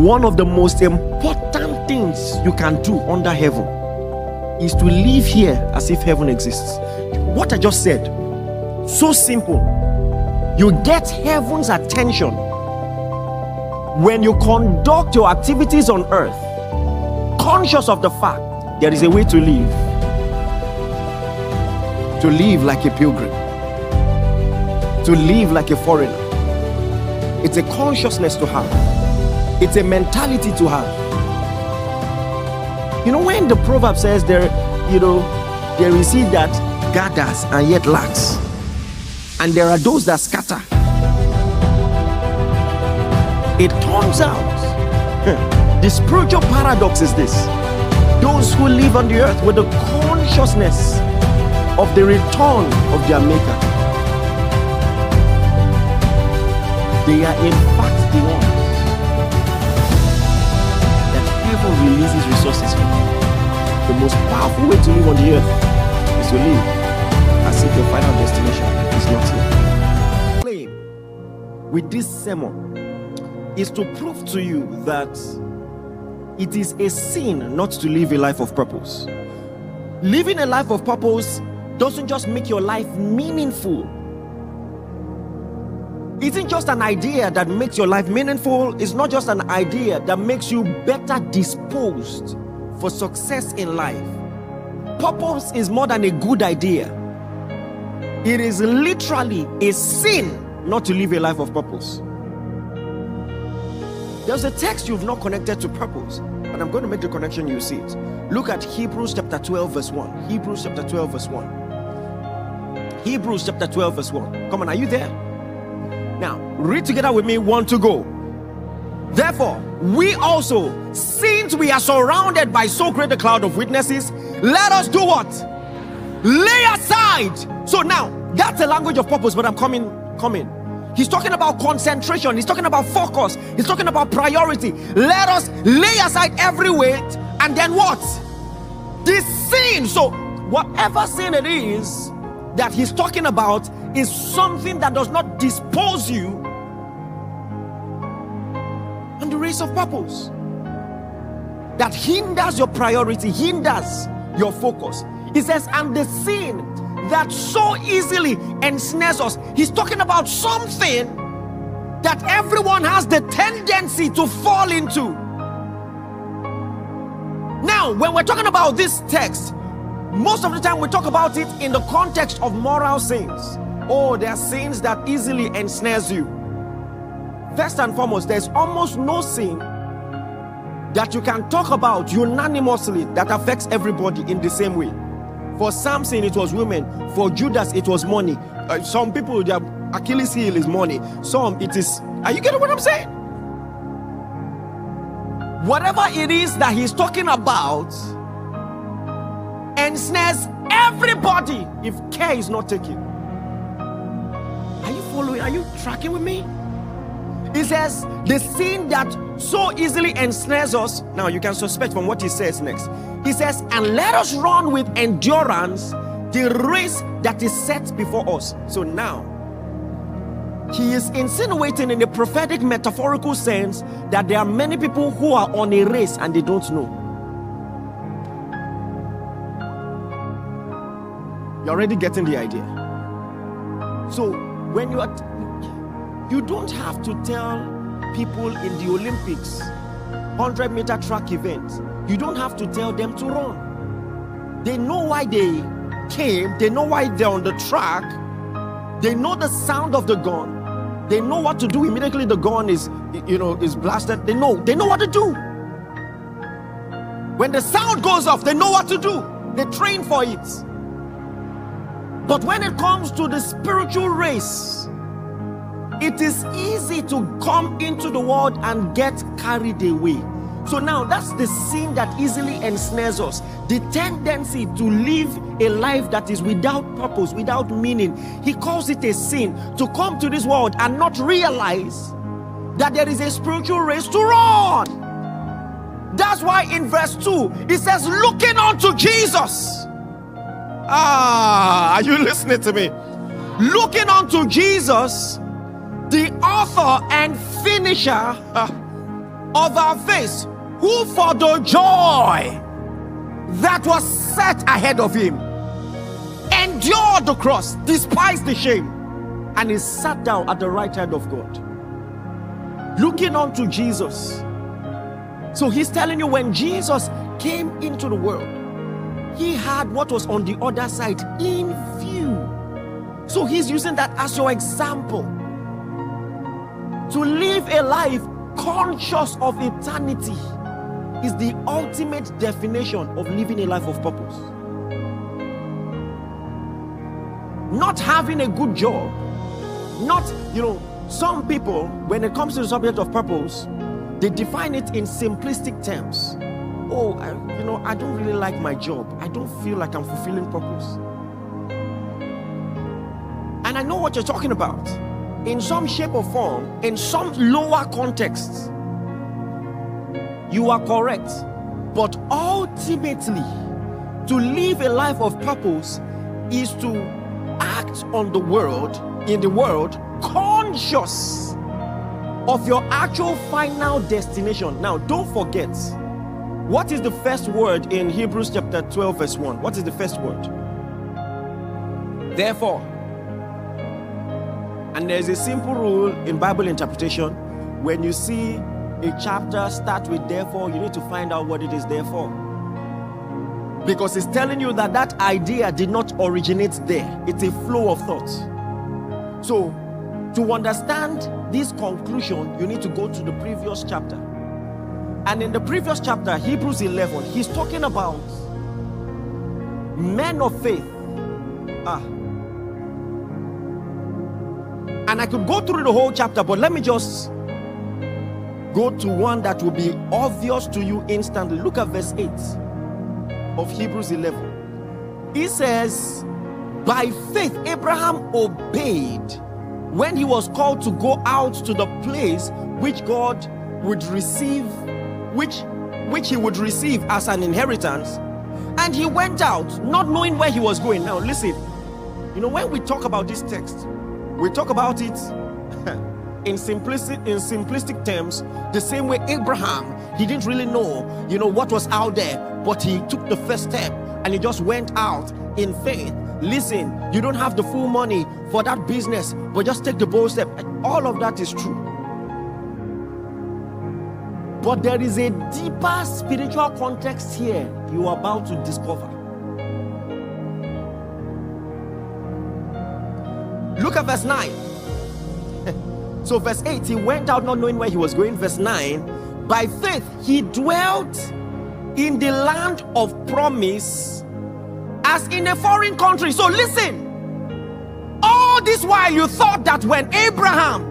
one of the most important things you can do under heaven is to live here as if heaven exists. What I just said, so simple. You get heaven's attention when you conduct your activities on earth, conscious of the fact there is a way to live like a pilgrim, to live like a foreigner. It's a consciousness to have. It's a mentality to have. You know, when the proverb says there is he that gathers and yet lacks, and there are those that scatter. It turns out the spiritual paradox is this: those who live on the earth with the consciousness of the return of their maker, they are in fact the ones that heaven releases resources for. The most powerful way to live on the earth is to live as if your final destination is not here. Claim with this sermon is to prove to you that it is a sin not to live a life of purpose. Living a life of purpose doesn't just make your life meaningful. It isn't just an idea that makes your life meaningful. It's not just an idea that makes you better disposed for success in life. Purpose is more than a good idea. It is literally a sin not to live a life of purpose. There's a text you've not connected to purpose, but I'm going to make the connection, you see it. Look at Hebrews chapter 12 verse 1. Hebrews chapter 12 verse 1. Hebrews chapter 12 verse 1. Come on, are you there? Now, read together with me. 1 to go. Therefore, we also, since we are surrounded by so great a cloud of witnesses, let us do what? Lay aside. So now, that's a language of purpose, but I'm coming. He's talking about concentration. He's talking about focus. He's talking about priority. Let us lay aside every weight, and then what? This sin. So whatever sin it is that he's talking about is something that does not dispose you on the race of purpose, that hinders your priority, hinders your focus. He says, and the sin that so easily ensnares us. He's talking about something that everyone has the tendency to fall into. Now, when we're talking about this text, most of the time we talk about it in the context of moral sins. Oh, there are sins that easily ensnares you. First and foremost, there's almost no sin that you can talk about unanimously that affects everybody in the same way. For Samson, it was women. For Judas, it was money. Some people, their Achilles heel is money. Some, it is... Are you getting what I'm saying? Whatever it is that he's talking about ensnares everybody if care is not taken. Are you following? Are you tracking with me? He says, the sin that so easily ensnares us. Now you can suspect from what he says next. He says, and let us run with endurance the race that is set before us. So now, he is insinuating in a prophetic metaphorical sense that there are many people who are on a race and they don't know. You're already getting the idea. So when you don't have to tell people in the Olympics, 100-meter track event, you don't have to tell them to run. They know why they came. They know why they're on the track. They know the sound of the gun. They know what to do immediately the gun is blasted. They know what to do. When the sound goes off, they know what to do. They train for it. But when it comes to the spiritual race, it is easy to come into the world and get carried away. So now that's the sin that easily ensnares us. The tendency to live a life that is without purpose, without meaning. He calls it a sin to come to this world and not realize that there is a spiritual race to run. That's why in verse 2, it says, looking unto Jesus. Are you listening to me? Looking unto Jesus, the author and finisher of our face, who for the joy that was set ahead of him endured the cross, despised the shame, and is sat down at the right hand of God, looking unto Jesus. So he's telling you, when Jesus came into the world, he had what was on the other side in view. So he's using that as your example to live a life conscious of eternity. Is the ultimate definition of living a life of purpose. Not having a good job, not, some people, when it comes to the subject of purpose, they define it in simplistic terms. Oh, I don't really like my job. I don't feel like I'm fulfilling purpose. And I know what you're talking about. In some shape or form, in some lower contexts, you are correct. But ultimately, to live a life of purpose is to act on the world, in the world, conscious of your actual final destination. Now, don't forget, what is the first word in Hebrews chapter 12 verse 1? What is the first word? Therefore. And there's a simple rule in Bible interpretation. When you see a chapter start with therefore, you need to find out what it is there for. Because it's telling you that that idea did not originate there. It's a flow of thoughts. So, to understand this conclusion, you need to go to the previous chapter. And in the previous chapter, Hebrews 11, he's talking about men of faith. And I could go through the whole chapter, but let me just go to one that will be obvious to you instantly. Look at verse 8 of Hebrews 11. It says, by faith Abraham obeyed when he was called to go out to the place which God would receive, which he would receive as an inheritance, and he went out not knowing where he was going. Now listen, when we talk about this text, we talk about it in simplistic terms, the same way Abraham, he didn't really know, what was out there, but he took the first step and he just went out in faith. Listen, you don't have the full money for that business, but just take the bold step. All of that is true. But there is a deeper spiritual context here you are about to discover. Look at verse 9. So verse 8, he went out not knowing where he was going. Verse 9, by faith he dwelt in the land of promise as in a foreign country. So listen, all this while you thought that when Abraham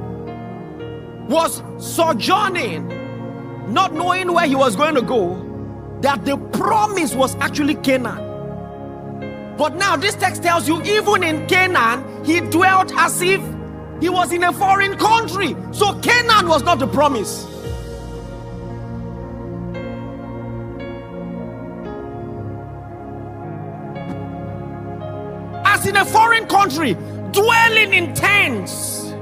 was sojourning, not knowing where he was going to go, that the promise was actually Canaan. But now this text tells you, even in Canaan, he dwelt as if he was in a foreign country. So Canaan was not the promise. As in a foreign country, dwelling in tents.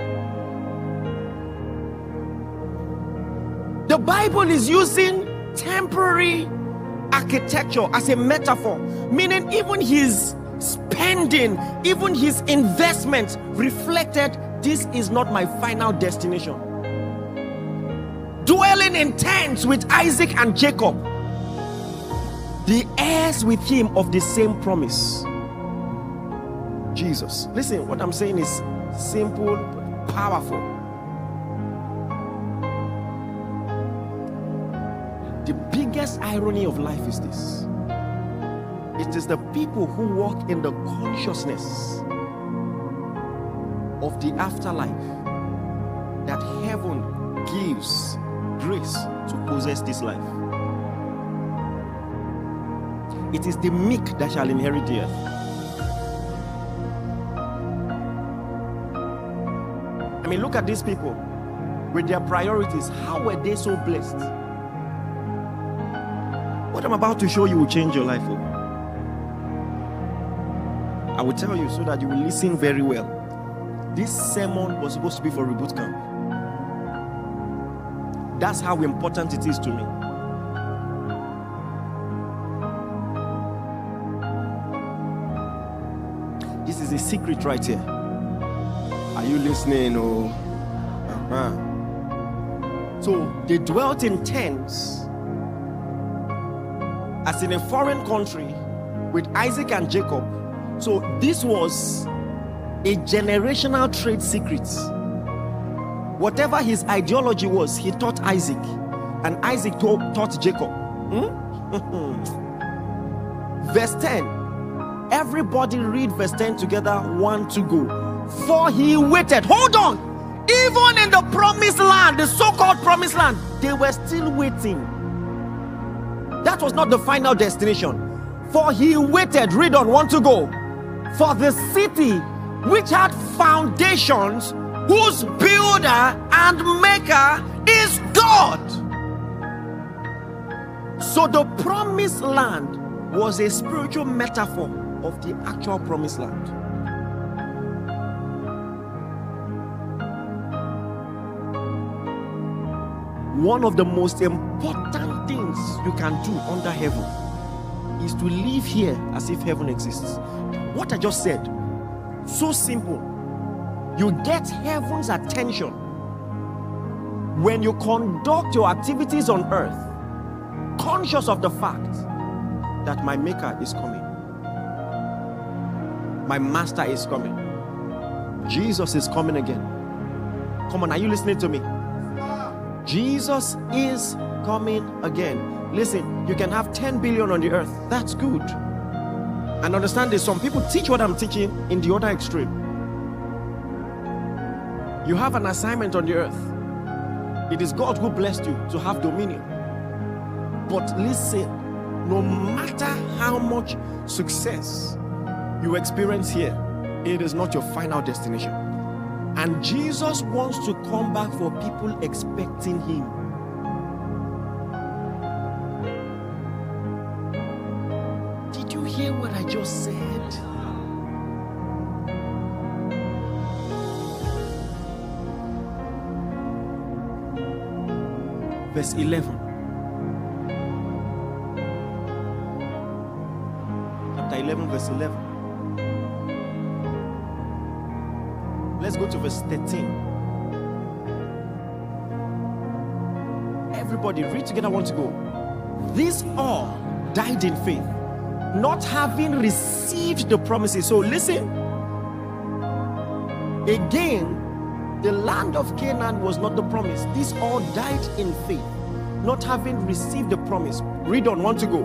The Bible is using temporary architecture as a metaphor, meaning even his spending, even his investment reflected, this is not my final destination. Dwelling in tents with Isaac and Jacob, the heirs with him of the same promise, Jesus. Listen, what I'm saying is simple but powerful. The biggest irony of life is this: it is the people who walk in the consciousness of the afterlife that heaven gives grace to possess this life. It is the meek that shall inherit the earth. I mean, look at these people with their priorities. How were they so blessed? What I'm about to show you will change your life. I will tell you so that you will listen very well. This sermon was supposed to be for reboot camp. That's how important it is to me. This is a secret right here. Are you listening? Oh, So they dwelt in tents as in a foreign country with Isaac and Jacob. So this was a generational trade secret. Whatever his ideology was, he taught Isaac, and Isaac taught Jacob. Verse 10. Everybody read verse 10 together. 1, 2, go. For he waited. Hold on. Even in the promised land, the so-called promised land, they were still waiting. That was not the final destination. For he waited. Read on. 1, 2, go. For the city which had foundations, whose builder and maker is God. So the promised land was a spiritual metaphor of the actual promised land. One of the most important things you can do under heaven is to live here as if heaven exists. What I just said, so simple. You get heaven's attention when you conduct your activities on earth, conscious of the fact that my maker is coming. My master is coming. Jesus is coming again. Come on, are you listening to me? Jesus is coming again. Listen, you can have 10 billion on the earth. That's good. And understand this, some people teach what I'm teaching in the other extreme. You have an assignment on the earth. It is God who blessed you to have dominion. But listen, no matter how much success you experience here, it is not your final destination. And Jesus wants to come back for people expecting him. Did you hear what I just said? Verse 11. Chapter 11, verse 11. Let's go to verse 13. Everybody read together. I want to go. These all died in faith, not having received the promises. So listen. Again, the land of Canaan was not the promise. These all died in faith, not having received the promise. Read on. 1 to go.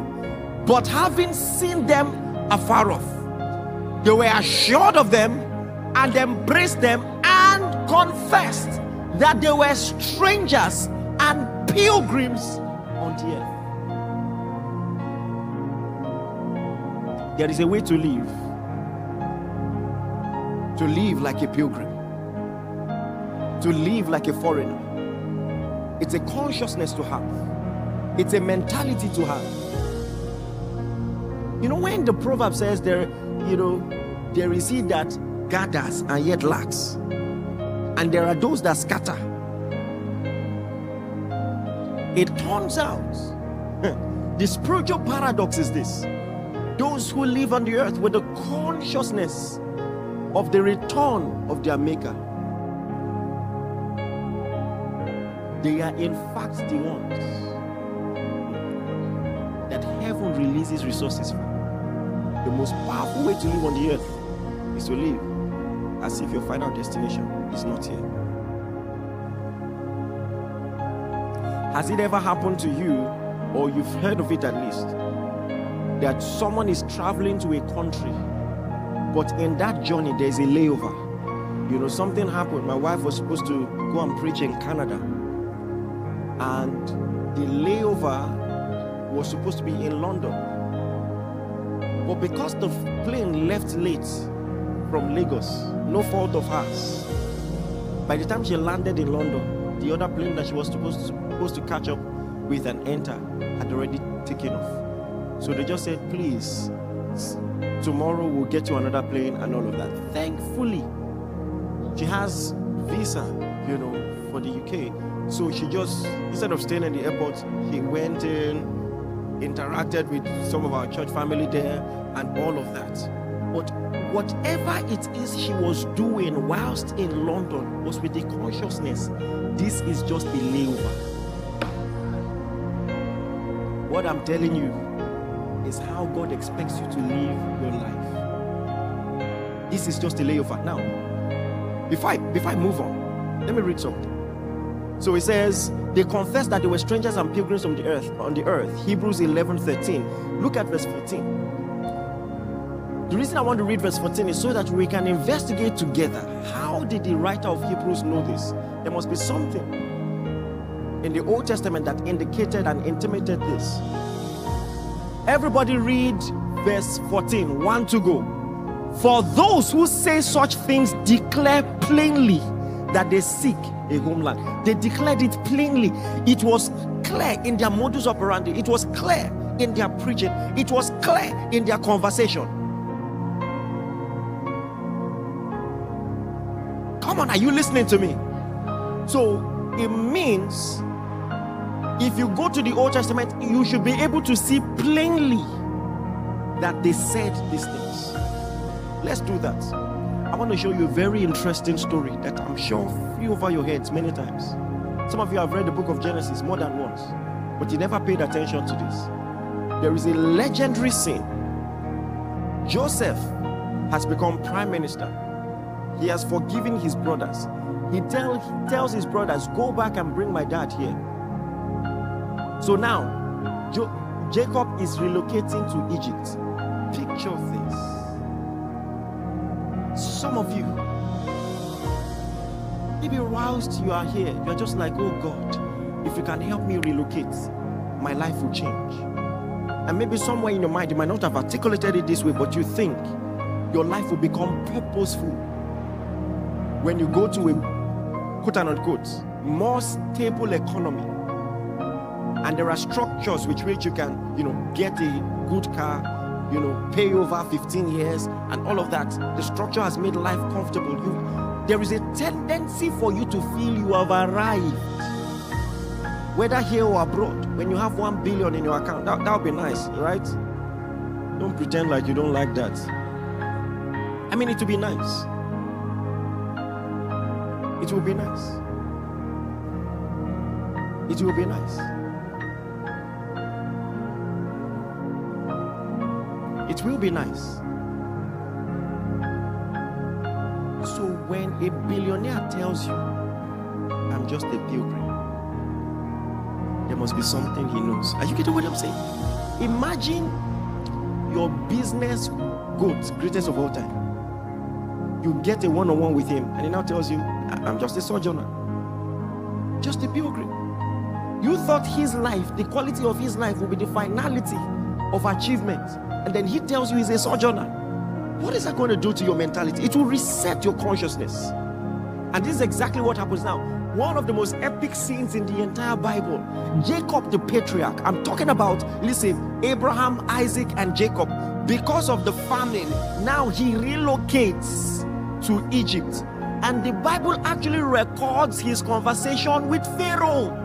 But having seen them afar off, they were assured of them and embraced them and confessed that they were strangers and pilgrims on the earth. There is a way to live like a pilgrim, to live like a foreigner. It's a consciousness to have. It's a mentality to have. You know, when the proverb says there is he that gathers and yet lacks, and there are those that scatter. It turns out the spiritual paradox is this: those who live on the earth with the consciousness of the return of their maker, they are in fact the ones that heaven releases resources for. The most powerful way to live on the earth is to live as if your final destination is not here. Has it ever happened to you, or you've heard of it at least, that someone is traveling to a country, but in that journey there's a layover? You know, something happened. My wife was supposed to go and preach in Canada, and the layover was supposed to be in London. But because the plane left late from Lagos, no fault of hers, by the time she landed in London, the other plane that she was supposed to catch up with and enter had already taken off. So they just said, please, tomorrow we'll get you another plane and all of that. Thankfully, she has visa, for the UK. So she just, instead of staying in the airport, he went in, interacted with some of our church family there, and all of that. But whatever it is she was doing whilst in London was with the consciousness, this is just a layover. What I'm telling you is how God expects you to live your life. This is just a layover. Now, before I move on, let me read something. So it says, they confessed that they were strangers and pilgrims on the earth. Hebrews 11:13. Look at verse 14. The reason I want to read verse 14 is so that we can investigate together. How did the writer of Hebrews know this? There must be something in the Old Testament that indicated and intimated this. Everybody read verse 14. 1 to go. For those who say such things declare plainly that they seek a homeland. They declared it plainly. It was clear in their modus operandi. It was clear in their preaching. It was clear in their conversation. Come on, are you listening to me? So it means if you go to the Old Testament, you should be able to see plainly that they said these things. Let's do that. I want to show you a very interesting story that I'm sure flew over your heads many times. Some of you have read the book of Genesis more than once, but you never paid attention to this. There is a legendary scene. Joseph has become prime minister. He has forgiven his brothers. He tells his brothers, go back and bring my dad here. So now, Jacob is relocating to Egypt. Picture this. Some of you, maybe whilst you are here, you're just like, oh God, if you can help me relocate, my life will change. And maybe somewhere in your mind, you might not have articulated it this way, but you think your life will become purposeful when you go to a quote and unquote more stable economy. And there are structures with which you can, get a good car, pay over 15 years and all of that. The structure has made life comfortable. There is a tendency for you to feel you have arrived, whether here or abroad. When you have 1 billion in your account, that would be nice, right? Don't pretend like you don't like that. I mean, it will be nice. It will be nice. It will be nice. It will be nice. So when a billionaire tells you, I'm just a pilgrim, there must be something he knows. Are you getting what I'm saying? Imagine your business goat, greatest of all time. You get a one-on-one with him and he now tells you, I'm just a sojourner, just a pilgrim. You thought his life, the quality of his life will be the finality of achievement, and then he tells you he's a sojourner. What is that going to do to your mentality? It will reset your consciousness. And this is exactly what happens now. One of the most epic scenes in the entire Bible, Jacob the patriarch. I'm talking about, listen, Abraham, Isaac, and Jacob. Because of the famine, now he relocates to Egypt. And the Bible actually records his conversation with Pharaoh.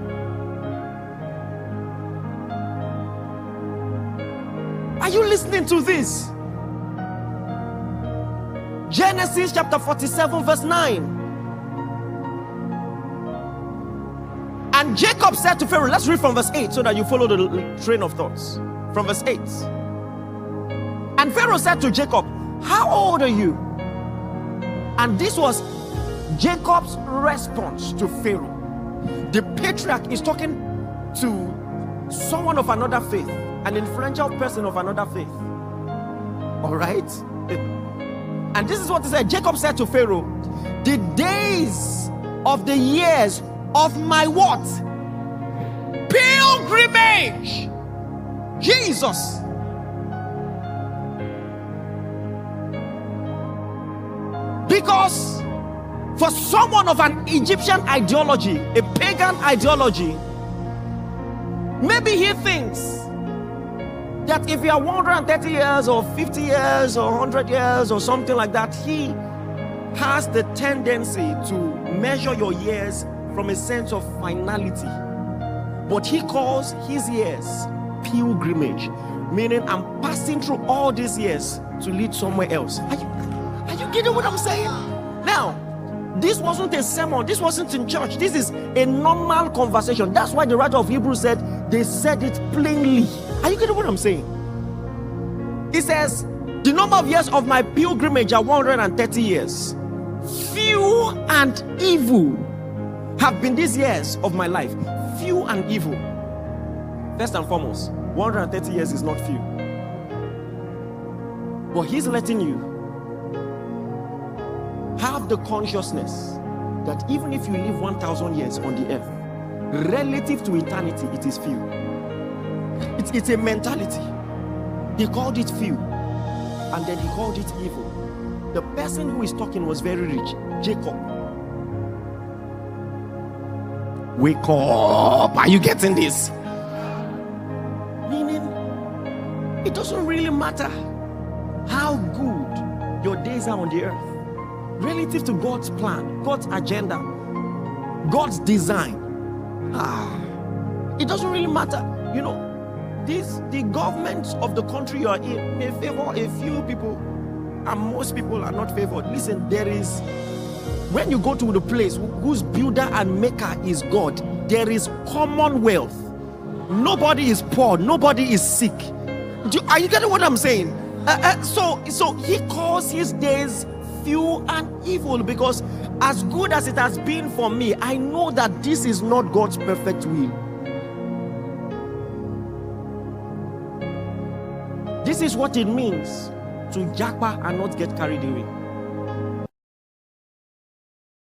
Are you listening to this? Genesis chapter 47 verse 9. And Jacob said to Pharaoh, let's read from verse 8 so that you follow the train of thoughts. From verse 8. And Pharaoh said to Jacob, how old are you? And this was Jacob's response to Pharaoh. The patriarch is talking to someone of another faith, an influential person of another faith. All right? And this is what he said. Jacob said to Pharaoh, the days of the years of my what? Pilgrimage. Jesus. Because for someone of an Egyptian ideology, a pagan ideology, maybe he thinks that if you are 130 years or 50 years or 100 years or something like that, he has the tendency to measure your years from a sense of finality. But he calls his years pilgrimage, meaning I'm passing through all these years to lead somewhere else. Are you getting what I'm saying? Now, this wasn't a sermon. This wasn't in church. This is a normal conversation. That's why the writer of Hebrews said they said it plainly. Are you getting what I'm saying? He says, the number of years of my pilgrimage are 130 years. Few and evil have been these years of my life. Few and evil. First and foremost, 130 years is not few. But he's letting you have the consciousness that even if you live 1,000 years on the earth, relative to eternity, it is few. It's a mentality. He called it few, and then he called it evil. The person who is talking was very rich, Jacob. Wake up! Are you getting this? Meaning, it doesn't really matter how good your days are on the earth, relative to God's plan, God's agenda, God's design. It doesn't really matter. You know, the governments of the country you are in may favor a few people, and most people are not favored. Listen, when you go to the place whose builder and maker is God, there is commonwealth. Nobody is poor, nobody is sick. Are you getting what I'm saying? So he calls his days few and evil, because as good as it has been for me, I know that this is not God's perfect will. This is what it means to japa and not get carried away.